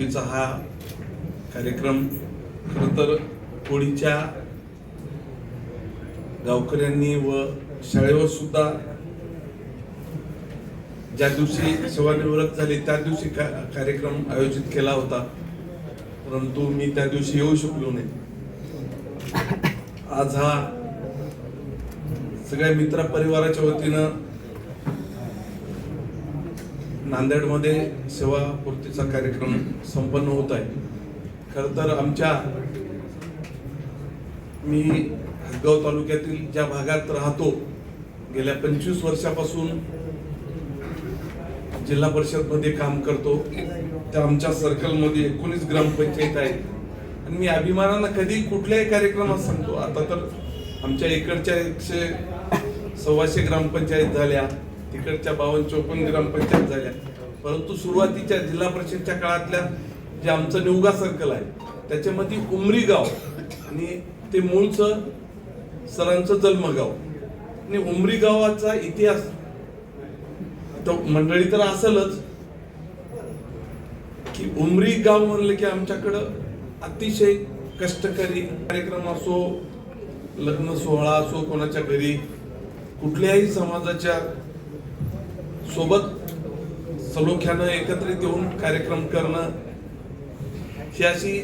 हा कार्यक्रम खरं तर होळीच्या गावकऱ्यांनी व शाळेवर सुद्धा ज्या दिवशी सेवानिवृत्त झाली त्या दिवशी कार्यक्रम आयोजित केला होता, परंतु मी त्या दिवशी येऊ शकलो नाही. आज हा सगळ्या मित्र परिवाराच्या वतीनं नांदेडमध्ये सेवापूर्तीचा कार्यक्रम संपन्न होत आहे. खरं तर मी हदगाव तालुक्यातील ज्या भागात राहतो, गेल्या 25 वर्षापासून जिल्हा परिषद मध्ये काम करतो, त्या आमच्या सर्कलमध्ये 19 ग्रामपंचायत आहेत आणि मी अभिमानानं कधी कुठल्याही कार्यक्रमात सांगतो. आता तर आमच्या इकडच्या 100-125 ग्रामपंचायत झाल्या, तिकडच्या 52-54 ग्रामपंचायत झाल्या, परंतु सुरुवातीच्या जिल्हा परिषदच्या काळातल्या जे आमचं निवगा सर्कल आहे त्याच्यामध्ये उमरी गाव आणि ते मूळचं सरांचं जन्मगाव आणि उमरी गावाचा इतिहास मंडळी तर असेलच की उमरी गाव म्हणलं की आमच्याकडं अतिशय कष्टकरी कार्यक्रम असो, लग्न सोहळा असो, कोणाच्या घरी कुठल्याही समाजाच्या सोबत सलोख्यानं एकत्रित येऊन कार्यक्रम करणं ही अशी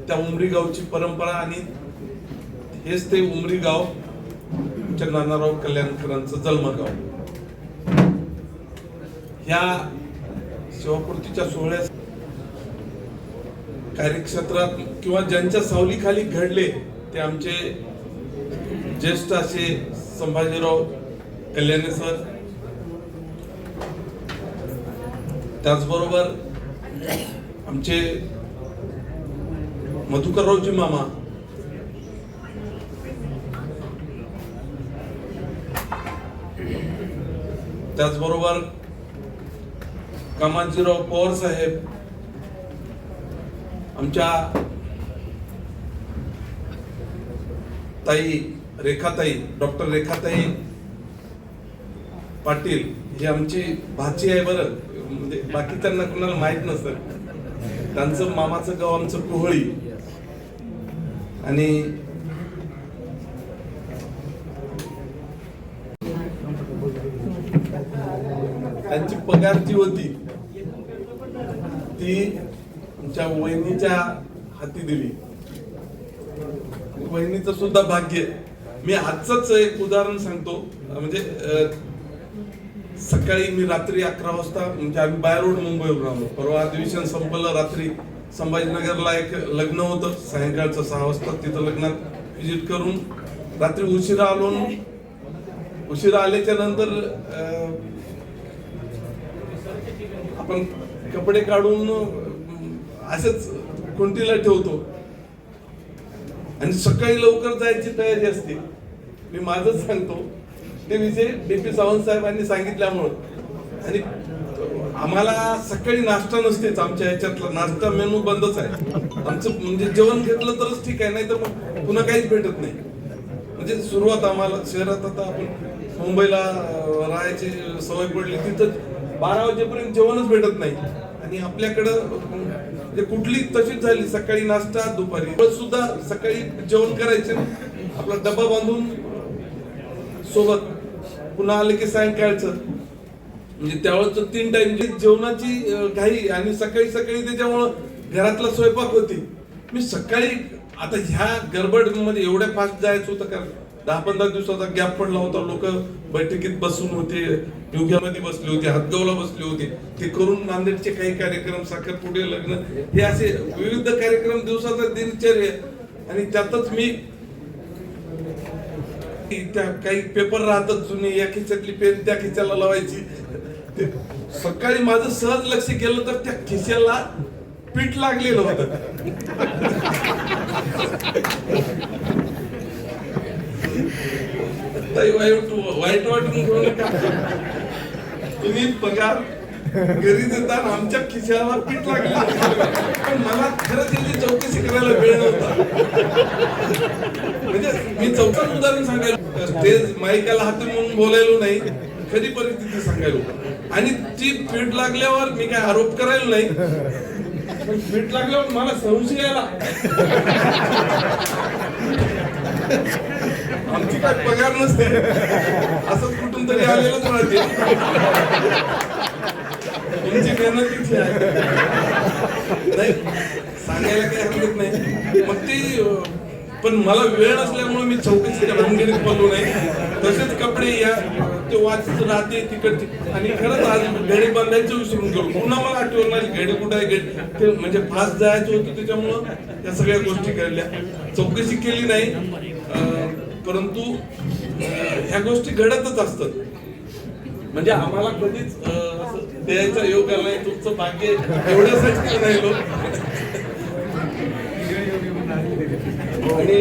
त्या उमरी गावची परंपरा आणि हेच ते उमरी गाव नानाराव कल्याणकरांचं जन्मगाव. ह्या सेवापूर्तीच्या सोहळ्यात कार्यक्षेत्रात किंवा ज्यांच्या सावलीखाली घडले ते आमचे ज्येष्ठ असे संभाजीराव कल्याणे सर, त्याचबरोबर आमचे मधुकररावजी मामा, त्याचबरोबर कामाजीराव पवार साहेब, आमच्या ताई रेखाताई, डॉक्टर रेखाताई पाटील, ही आमची भाची आहे. बरं, म्हणजे बाकी त्यांना कोणाला माहित नसतं. त्यांचं मामाचं गाव आमचं कोहळी आणि त्यांची पगार जी होती ती आमच्या वहिनीच्या हाती दिली. वहिनीचं सुद्धा भाग्य. मी आजच एक उदाहरण सांगतो. म्हणजे सकाळी मी रात्री 11 वाजता, म्हणजे आम्ही बाय रोड मुंबईवरून आलो. परवा अधिवेशन संपलं, रात्री संभाजीनगरला एक लग्न होतं, सायंकाळचं 6 वाजता तिथं लग्नात व्हिजिट करून रात्री उशिरा आलो. उशिरा आल्याच्या नंतर आपण कपडे काढून असेच खुंटीला ठेवतो आणि सकाळी लवकर जायची तयारी असते. मी माझंच सांगतो, ते विषय DP सावंत साहेबांनी सांगितल्यामुळं. आणि आम्हाला सकाळी नाश्ता नसतेच, आमच्या ह्याच्यातला नाश्ता मेनू बंदच आहे आमचं. म्हणजे जेवण घेतलं तरच ठीक आहे, नाही तर मग पुन्हा काहीच भेटत नाही. म्हणजे सुरुवात आम्हाला शहरात, आता आपण मुंबईला राहायची सवय पडली, तिथं 12 वाजेपर्यंत जेवणच भेटत नाही. आणि आपल्याकडं म्हणजे कुठली तशीच झाली, सकाळी नाश्ता, दुपारी सुद्धा सकाळी जेवण करायचे, आपला डबा बांधून सोबत, पुन्हा आले की सायंकाळचं. म्हणजे त्यावेळेस 3 टाइम जेवणाची घाई आणि सकाळी त्याच्यामुळं घरातला स्वयंपाक होती. मी सकाळी आता ह्या गडबडमध्ये एवढ्या फास्ट जायचं होतं का 10-15 दिवसाचा गॅप पडला होता. लोक बैठकीत बसून होते, युग्यामध्ये बसले होते, हदगावला बसले होते. ते करून नांदेडचे काही कार्यक्रम, साखरपुडे, लग्न, हे असे विविध कार्यक्रम, दिवसाचा दिनचर्या. आणि त्यातच मी त्या काही पेपर राहतात जुने, या खिशातली पेन त्या खिशाला लावायची. सकाळी माझं सहज लक्ष गेलं तर त्या खिशाला पीठ लागलेलं होतं. वाईट वाटून घेऊ नका. तुम्ही पगार घरी देता, आमच्या खिशाला पीठ लागले. पण मला खरंच त्याची चौकशी करायला वेळ नव्हता. म्हणजे मी चौकात उदाहरण सांगायला, स्टेज माईकाला हाती म्हणून बोलायलो नाही, खरी परिस्थिती सांगायलो. आणि ती पीठ लागल्यावर मी काय आरोप करायला नाही, पण फिट लागल्यावर मला संशय आला, आमची काय पगार नसते, असं कुठून तरी आलेलंच राहते, तुमची मेहनत किती आहे. नाही सांगायला काही हरकत नाही. मग ते पण मला वेळ नसल्यामुळे मी चौकशीच्या भानगडीत पडलो नाही. तसेच कपडे या ते वाचत राहते तिकडचे, आणि खरंच आज घडी बांधायचं विसरून गेलो. पुन्हा मला आठवण आली घडी कुठं आहे, घडी ते म्हणजे फास्ट जायचं होतं, त्याच्यामुळं या सगळ्या गोष्टी घडल्या. चौकशी केली नाही, परंतु ह्या गोष्टी घडतच असतात. म्हणजे आम्हाला कधीच असं द्यायचा योग आला नाही. तुमचं भाग्य एवढ्यासाठी नाही लोक. आणि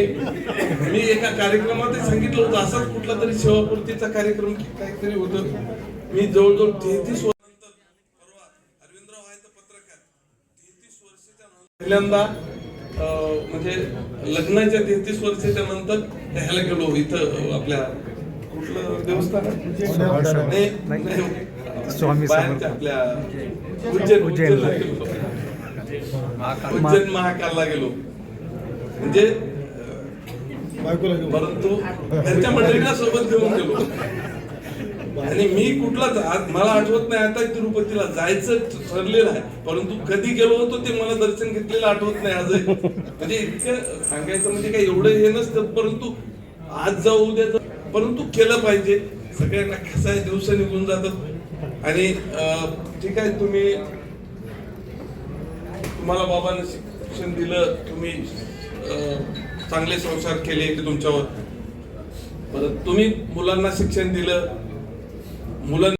मी एका कार्यक्रमात सांगितलं होतं, असाच कुठला तरी सेवापूर्तीचा कार्यक्रम काहीतरी होतं. मी जवळजवळ 33 वर्षानंतर, परवा अरविंदराव आहेत पत्रकार, 33 वर्षाच्या पहिल्यांदा म्हणजे लग्नाच्या 33 वर्षाच्या नंतर ह्याला गेलो. इथं आपल्या कुठलं देवस्थान स्वामी आपल्या उज्जैन महाकालला गेलो. म्हणजे परंतु त्यांच्या मंडळीला सोबत घेऊन गेलो. आणि मी कुठलाच आज मला आठवत नाही आता तिरुपतीला जायचं ठरलेलं आहे, परंतु कधी गेलो होतो ते मला दर्शन घेतलेलं आठवत नाही आजही. म्हणजे इतकं सांगायचं म्हणजे काही एवढं हे नसतं, परंतु आज जाऊ उद्या जाऊ, परंतु केलं पाहिजे. सगळ्यांना कसा दिवस निघून जातात. आणि ठीक आहे, तुम्हाला बाबांनी शिक्षण दिलं, तुम्ही चांगले संस्कार केले की तुमच्यावर, परत तुम्ही मुलांना शिक्षण दिलं, मुलांना